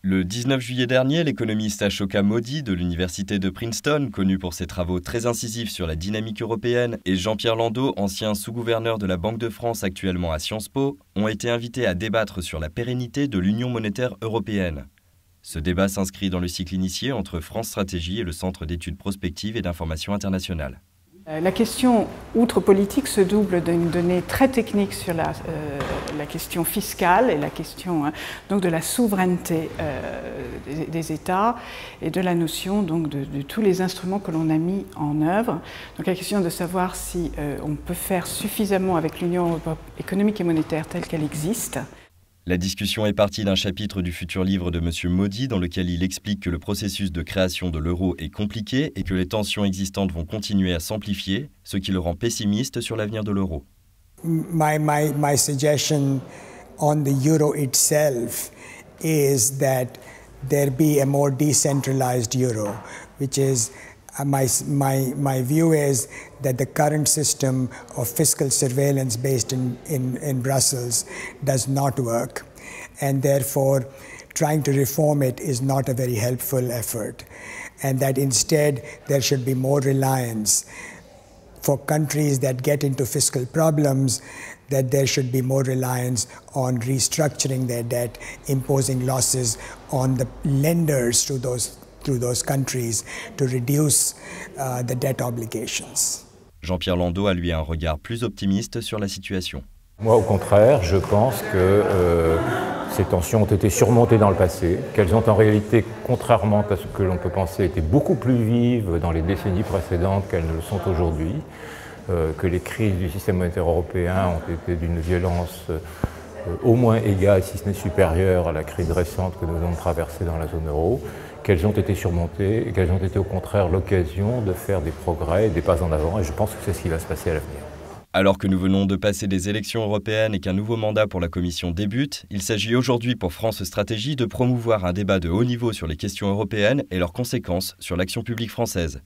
Le 19 juillet dernier, l'économiste Ashoka Mody de l'université de Princeton, connu pour ses travaux très incisifs sur la dynamique européenne, et Jean-Pierre Landau, ancien sous-gouverneur de la Banque de France actuellement à Sciences Po, ont été invités à débattre sur la pérennité de l'Union monétaire européenne. Ce débat s'inscrit dans le cycle initié entre France Stratégie et le Centre d'études prospectives et d'information internationale. La question outre-politique se double d'une donnée très technique sur la question fiscale et la question donc de la souveraineté des États et de la notion donc, de tous les instruments que l'on a mis en œuvre. Donc la question de savoir si on peut faire suffisamment avec l'Union économique et monétaire telle qu'elle existe. La discussion est partie d'un chapitre du futur livre de M. Mody dans lequel il explique que le processus de création de l'euro est compliqué et que les tensions existantes vont continuer à s'amplifier, ce qui le rend pessimiste sur l'avenir de l'euro. My suggestion on the euro itself is that there be a more decentralized euro, which is my view is that the current system of fiscal surveillance based in Brussels does not work, and therefore trying to reform it is not a very helpful effort, and that instead there should be more reliance for countries that get into fiscal problems, that there should be more reliance on restructuring their debt, imposing losses on the lenders to those countries to reduce the debt obligations. Jean-Pierre Landau a lui un regard plus optimiste sur la situation. Moi, au contraire, je pense que ces tensions ont été surmontées dans le passé, qu'elles ont en réalité, contrairement à ce que l'on peut penser, été beaucoup plus vives dans les décennies précédentes qu'elles ne le sont aujourd'hui, que les crises du système monétaire européen ont été d'une violence au moins égale, si ce n'est supérieure à la crise récente que nous avons traversée dans la zone euro, qu'elles ont été surmontées et qu'elles ont été au contraire l'occasion de faire des progrès et des pas en avant, et je pense que c'est ce qui va se passer à l'avenir. Alors que nous venons de passer des élections européennes et qu'un nouveau mandat pour la Commission débute, il s'agit aujourd'hui pour France Stratégie de promouvoir un débat de haut niveau sur les questions européennes et leurs conséquences sur l'action publique française.